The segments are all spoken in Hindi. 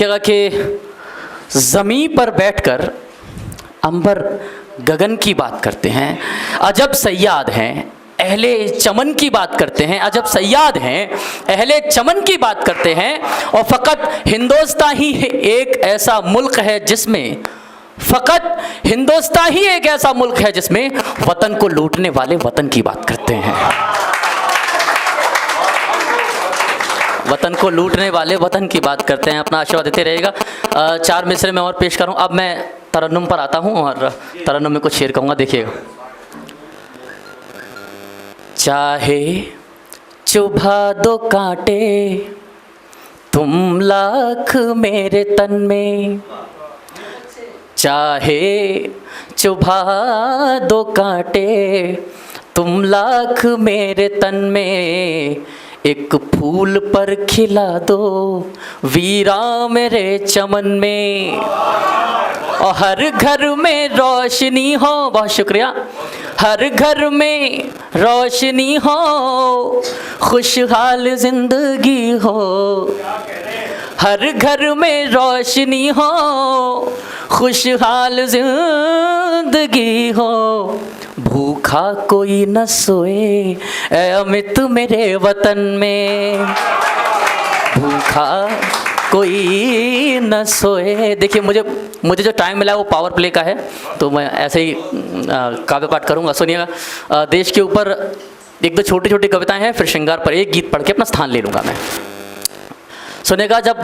जगह के ज़मीं पर बैठकर अंबर गगन की बात करते हैं, अजब सयाद हैं अहले चमन की बात करते हैं, अजब सयाद हैं अहले चमन की बात करते हैं। और फ़कत हिंदुस्तान ही एक ऐसा मुल्क है जिसमें फ़कत हिंदुस्तान ही एक ऐसा मुल्क है जिसमें वतन को लूटने वाले वतन की बात करते हैं, वतन को लूटने वाले वतन की बात करते हैं। अपना आशीर्वाद देते रहेगा। 4 मिसरे में और पेश करूं। अब मैं तरन्नुम पर आता हूं और तरन्नुम में कुछ शेर कहूँगा, देखिएगा। चाहे चुभा दो कांटे तुम लाख मेरे तन में, चाहे चुभा दो कांटे तुम लाख मेरे तन में, एक फूल पर खिला दो वीरा मेरे चमन में। और हर घर में रोशनी हो, बहुत शुक्रिया, हर घर में रोशनी हो, खुशहाल जिंदगी हो, हर घर में रोशनी हो, खुशहाल जिंदगी हो। भूखा कोई न सोए ऐ अमित मेरे वतन में, भूखा कोई न सोए। देखिए मुझे जो टाइम मिला है वो पावर प्ले का है, तो मैं ऐसे ही काव्य पाठ करूँगा, सुनिएगा। देश के ऊपर 1-2 छोटी छोटी कविताएं हैं, फिर श्रृंगार पर एक गीत पढ़ के अपना स्थान ले लूँगा मैं। सुनिएगा, जब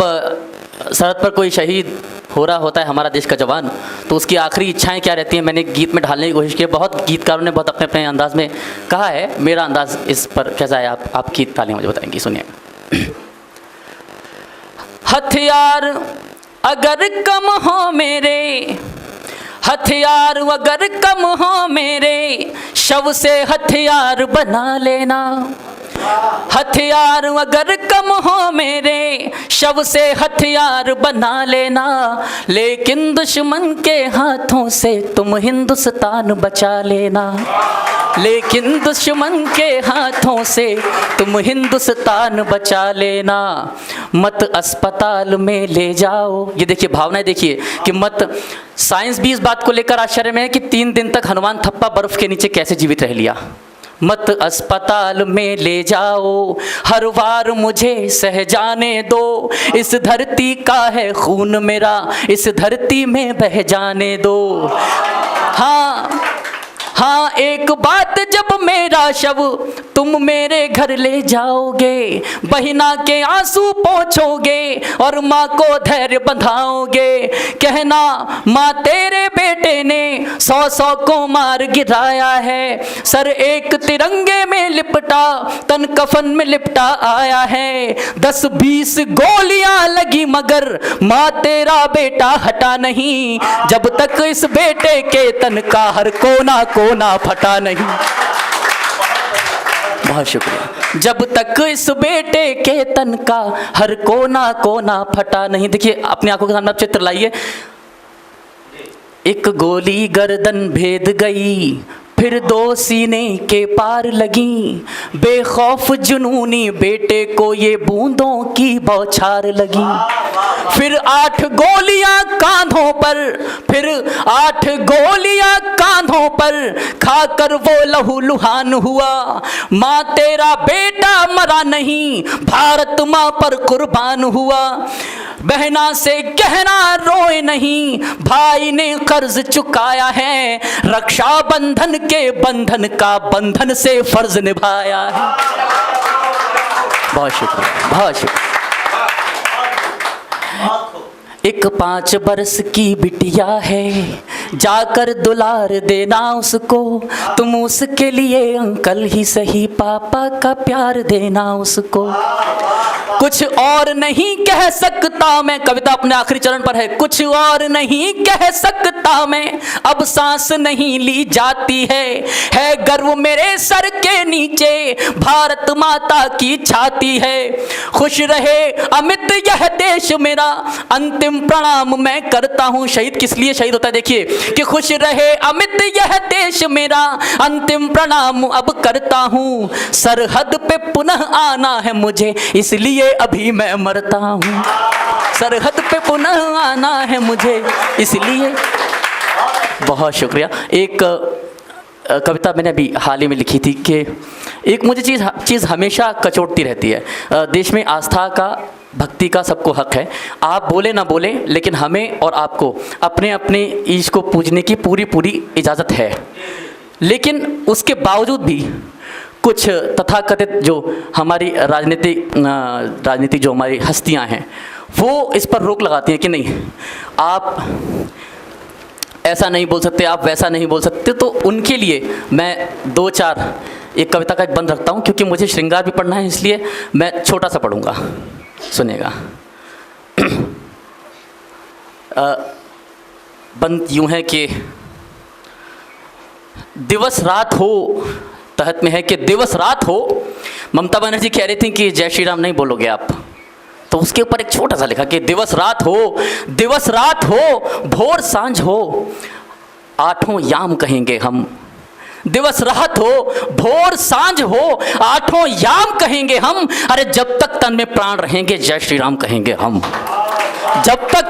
सरहद पर कोई शहीद हो रहा होता है हमारा देश का जवान, तो उसकी आखिरी इच्छाएं क्या रहती हैं, मैंने गीत में ढालने की कोशिश की है। बहुत गीतकारों ने बहुत अपने अपने अंदाज में कहा है, मेरा अंदाज इस पर कैसा है आप गीत ताली मुझे बताएंगी, सुनिएगा। हथियार अगर कम हो मेरे, हथियार अगर कम हो मेरे, शव से हथियार बना लेना। हथियार अगर कम हो मेरे, शव से हथियार बना लेना, लेकिन दुश्मन के हाथों से तुम हिंदुस्तान बचा लेना, लेकिन दुश्मन के हाथों से तुम हिंदुस्तान बचा लेना। मत अस्पताल में ले जाओ, ये देखिए भावनाएं देखिए कि मत। साइंस भी इस बात को लेकर आश्चर्य में है कि 3 दिन तक हनुमान थप्पा बर्फ के नीचे कैसे जीवित रह लिया। मत अस्पताल में ले जाओ, हर वार मुझे सह जाने दो, इस धरती का है खून मेरा, इस धरती में बह जाने दो। हाँ एक बात, जब मेरा शव तुम मेरे घर ले जाओगे, बहिना के आंसू पोंछोगे और माँ को धैर्य बंधाओगे, कहना माँ तेरे बेटे ने 100 को मार गिराया है, सर एक तिरंगे में लिपटा तन कफन में लिपटा आया है। 10-20 गोलियां लगी मगर माँ तेरा बेटा हटा नहीं, जब तक इस बेटे के तन का हर कोना कोना फटा नहीं। बहुत शुक्रिया। जब तक इस बेटे के तन का हर कोना कोना फटा नहीं। देखिए अपनी आंखों के सामने आप चित्र लाइए। एक गोली गर्दन भेद गई, फिर 2 सीने के पार लगी, बेखौफ जुनूनी बेटे को ये बूंदों की बौछार लगी। फिर 8 गोलियां कांधों पर, फिर 8 गोलियां कांधों पर, खाकर वो लहू लुहान हुआ। माँ तेरा बेटा मरा नहीं, भारत माँ पर कुर्बान हुआ। बहना से कहना रोए नहीं, भाई ने कर्ज चुकाया है, रक्षा बंधन के बंधन का बंधन से फर्ज निभाया है। बहुत शुक्रिया, बहुत शुक्रिया। एक 5 बरस की बिटिया है, जाकर दुलार देना उसको, तुम उसके लिए अंकल ही सही पापा का प्यार देना उसको। कुछ और नहीं कह सकता मैं, कविता अपने आखिरी चरण पर है। कुछ और नहीं कह सकता मैं, अब सांस नहीं ली जाती है गर्व मेरे सर के नीचे, भारत माता की छाती है। खुश रहे अमित यह देश मेरा, अंतिम प्रणाम मैं करता हूँ। शहीद किस लिए शहीद होता है देखिए, कि खुश रहे अमित यह देश मेरा, अंतिम प्रणाम अब करता हूँ। सरहद पे पुनः आना है मुझे, इसलिए इसलिए अभी मैं मरता हूँ, सरहद पे पुनः आना है मुझे इसलिए। बहुत शुक्रिया। एक कविता मैंने अभी हाल ही में लिखी थी कि एक मुझे चीज़ हमेशा कचोटती रहती है। देश में आस्था का, भक्ति का सबको हक है, आप बोले ना बोले, लेकिन हमें और आपको अपने अपने ईश को पूजने की पूरी इजाज़त है। लेकिन उसके बावजूद भी कुछ तथाकथित जो हमारी राजनीति जो हमारी हस्तियां हैं, वो इस पर रोक लगाती हैं कि नहीं, आप ऐसा नहीं बोल सकते, आप वैसा नहीं बोल सकते। तो उनके लिए मैं 2-4 एक कविता का एक बंद रखता हूँ, क्योंकि मुझे श्रृंगार भी पढ़ना है, इसलिए मैं छोटा सा पढ़ूँगा, सुनिएगा। बंद यूँ है कि दिवस रात हो, तहत में है कि दिवस रात हो। ममता बनर्जी कह रही थी कि जय श्री राम नहीं बोलोगे आप, तो उसके ऊपर एक छोटा सा लिखा कि दिवस रात हो, दिवस रात हो, भोर सांझ हो, आठों याम कहेंगे हम। दिवस रात हो, भोर सांझ हो, आठों याम कहेंगे हम। अरे जब तक तन में प्राण रहेंगे जय श्री राम कहेंगे हम। जब तक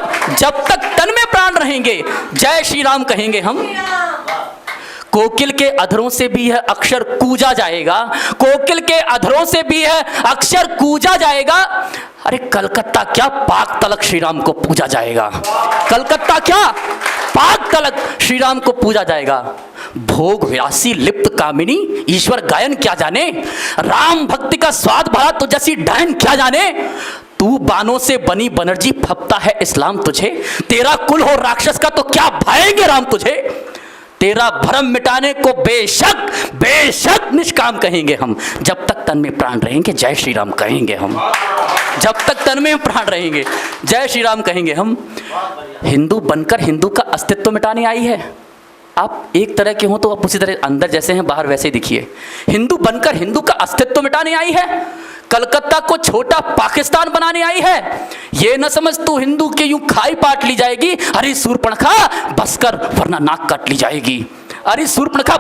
तन में प्राण रहेंगे जय श्री राम कहेंगे हम। कोकिल के अधरों से भी यह अक्षर कूजा जाएगा, कोकिल के अधरों से भी यह अक्षर कूजा जाएगा। अरे कलकत्ता क्या, पाक तलक श्री राम को पूजा जाएगा। कलकत्ता क्या, पाक तलक श्री राम को पूजा जाएगा। भोग व्यासी लिप्त कामिनी, ईश्वर गायन क्या जाने। राम भक्ति का स्वाद भरा तो जैसी डायन क्या जाने। तू बानों से बनी बनर्जी, फपता है इस्लाम तुझे। तेरा कुल हो राक्षस का तो क्या भाएंगे राम तुझे। तेरा भरम मिटाने को बेशक निष्काम कहेंगे हम। जब तक तन में प्राण रहेंगे जय श्री राम कहेंगे हम। जब तक तन में प्राण रहेंगे जय श्री राम कहेंगे हम। हिंदू बनकर हिंदू का अस्तित्व मिटाने आई है। आप एक तरह के हो तो आप उसी तरह अंदर जैसे हैं बाहर वैसे ही दिखिए। हिंदू बनकर हिंदू का अस्तित्व मिटाने आई है। कलकत्ता को छोटा पाकिस्तान बनाने आई है। ये न समझ तू हिंदू के यूं खाई पाट ली जाएगी। अरे सूर्पणखा बसकर वरना नाक काट ली जाएगी। अरे सूर्पणखा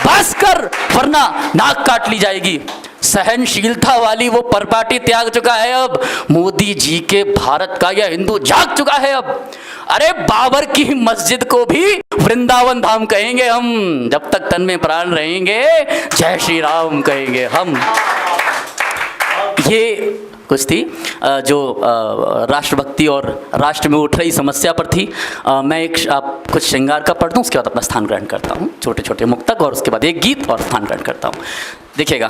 बसकर वरना नाक काट ली जाएगी। सहनशीलता वाली वो परपाटी त्याग चुका है अब। मोदी जी के भारत का यह हिंदू जाग चुका है अब। अरे बाबर की मस्जिद को भी वृंदावन धाम कहेंगे हम। जब तक तन में प्राण रहेंगे जय श्री राम कहेंगे हम। ये कुछ थी जो राष्ट्रभक्ति और राष्ट्र में उठ रही समस्या पर थी। मैं आप कुछ श्रृंगार का पढ़ दूँ, उसके बाद अपना स्थान ग्रहण करता हूँ, छोटे छोटे मुक्तक, और उसके बाद एक गीत और स्थान ग्रहण करता हूँ। देखिएगा,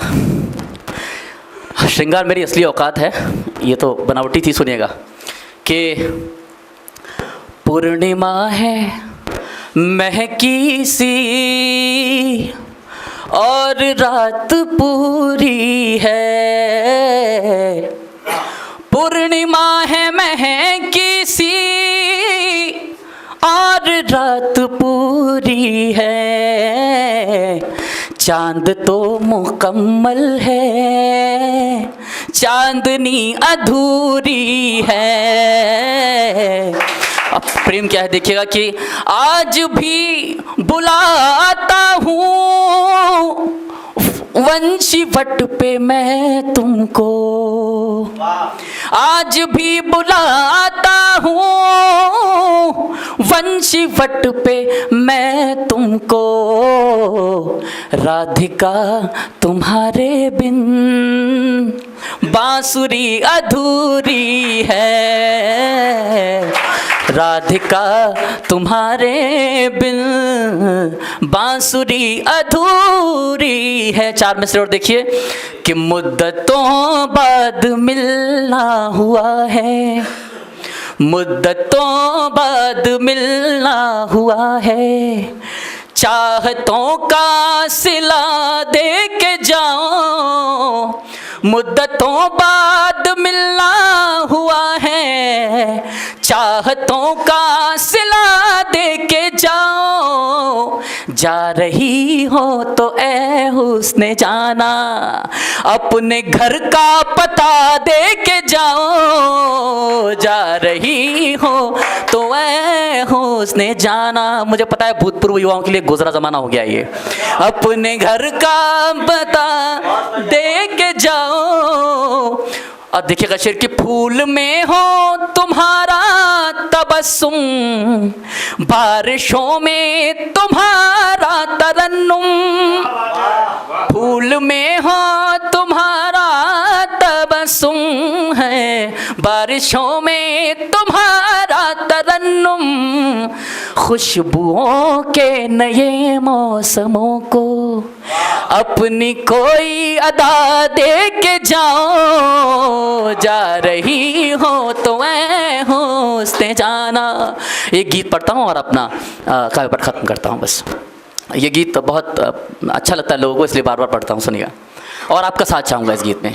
श्रृंगार मेरी असली औकात है, ये तो बनावटी थी। सुनिएगा कि पूर्णिमा है महकी सी और रात पूरी है। पूर्णिमा है महकी सी और रात पूरी है। चांद तो मुकम्मल है, चांदनी अधूरी है। अब प्रेम क्या है देखिएगा कि आज भी बुलाता हूँ वंशी वट पे मैं तुमको। आज भी बुलाता हूँ वंशी वट पे मैं तुमको। राधिका तुम्हारे बिन बांसुरी अधूरी है। राधिका तुम्हारे बिन बांसुरी अधूरी है। 4 मिसरे और देखिए कि मुद्दतों बाद मिलना हुआ है। मुद्दतों बाद मिलना हुआ है। चाहतों का सिला दे के जाओ। मुद्दतों बाद मिलना हुआ है। चाहतों का सिला दे के जाओ। जा रही हो तो ए हुस्ने जाना, अपने घर का पता दे के जाओ। जा रही हो तो ए हुस्ने जाना। मुझे पता है भूतपूर्व युवाओं के लिए गुजरा जमाना हो गया ये। अपने घर का पता दे के जाओ। और देखिएगा शेर कि फूल में हो तुम्हारा तबस्सुम, बारिशों में तुम्हारा तरन्नुम। फूल में हो तुम्हारा तबस्सुम है, बारिशों में तुम्हारा तरन्नुम। खुशबुओं के नए मौसमों को अपनी कोई अदा दे के जाओ, जा रही हो तो ऐ होस्ते जाना। एक गीत पढ़ता हूँ और अपना काव्य पर ख़त्म करता हूँ बस। ये गीत तो बहुत अच्छा लगता है लोगों को, इसलिए बार बार पढ़ता हूँ, सुनिएगा और आपका साथ चाहूँगा इस गीत में।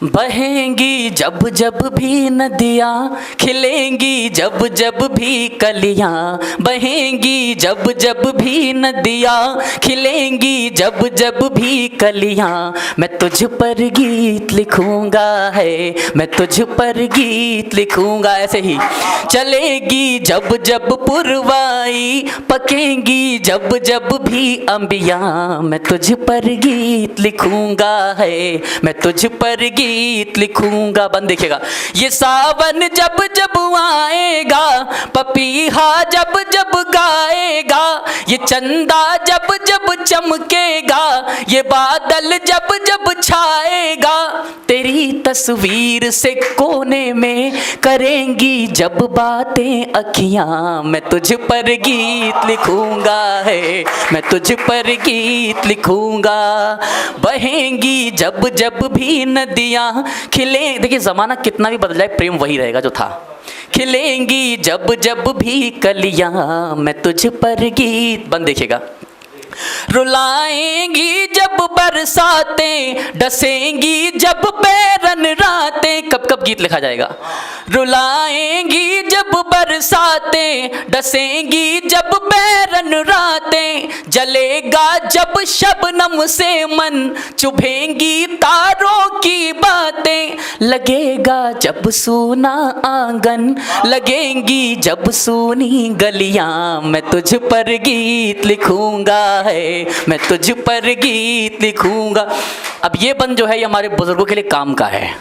बहेंगी जब जब भी नदियाँ, खिलेंगी जब जब भी कलियाँ। बहेंगी जब जब भी नदियाँ, खिलेंगी जब जब भी कलियाँ। मैं तुझ पर गीत लिखूँगा है, मैं तुझ पर गीत लिखूँगा। ऐसे ही चलेगी जब जब पुरवाई, पकेंगी जब जब भी अंबियाँ। मैं तुझ पर गीत लिखूँगा है, मैं तुझ पर गीत लिखूंगा। बंद देखिएगा, ये सावन जब जब आएगा, पपीहा जब जब गाएगा, ये चंदा जब जब चमकेगा, ये बादल जब जब छाएगा। तेरी तस्वीर से कोने में करेंगी जब बातें अखियां। मैं तुझ पर गीत लिखूंगा है, मैं तुझ पर गीत लिखूंगा। बहेंगी जब जब भी नदियाँ, खिले, देखिए ज़माना कितना भी बदल जाए, प्रेम वही रहेगा जो था। खिलेंगी जब जब भी कलियाँ, मैं तुझ पर गीत। बंद देखिएगा, रुलाएंगी जब बरसातें, डसेंगी जब बैरन रातें। कब कब गीत लिखा जाएगा। रुलाएंगी जब बरसातें, डसेंगी जब बैरन रातें। जलेगा जब शबनम से मन, चुभेंगी तारों की बातें। लगेगा जब सूना आंगन, लगेंगी जब सूनी गलियां। मैं तुझ पर गीत लिखूंगा है, मैं तुझ पर गीत लिखूंगा। अब ये बंद जो है ये हमारे बुजुर्गों के लिए काम का है।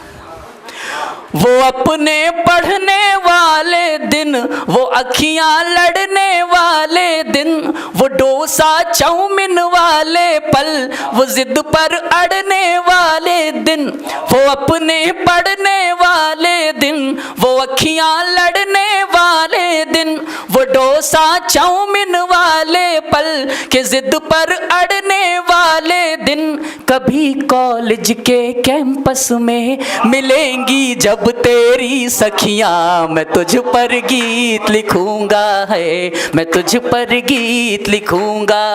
वो अपने पढ़ने वाले दिन, वो अखियां लड़ने वाले दिन, वो डोसा चाउमीन वाले पल, वो जिद पर अड़ने वाले दिन। वो अपने पढ़ने वाले दिन, वो अखियां लड़ने वाले दिन, वो डोसा चाउमीन वाले पल के जिद पर अड़ने वाले दिन। कभी कॉलेज के कैंपस में मिलेंगी जब तेरी सखियां। मैं तुझ पर गीत लिखूंगा है, मैं तुझ पर गीत लिखूंगा।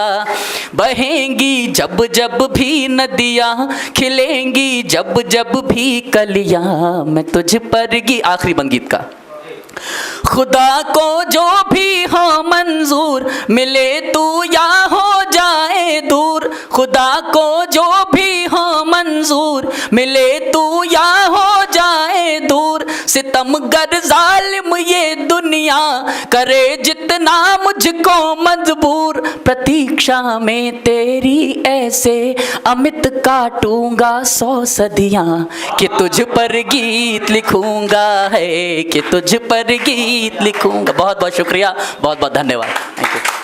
बहेंगी जब जब भी नदियां, खिलेंगी जब जब भी कलियां। मैं तुझ पर गीत। आखिरी बंद गीत का। खुदा को जो भी हो मंजूर, मिले तू या हो जाए दूर। खुदा को जो भी हो मंजूर, मिले तू या हो जाए दूर। सितमगर जालिम ये दुनिया, करे जितना मुझको मजबूर। प्रतीक्षा में तेरी ऐसे अमित काटूंगा 100 सदियां, कि तुझ पर गीत लिखूंगा है, कि तुझ पर गीत लिखूंगा। बहुत बहुत शुक्रिया, बहुत बहुत धन्यवाद। Thank you.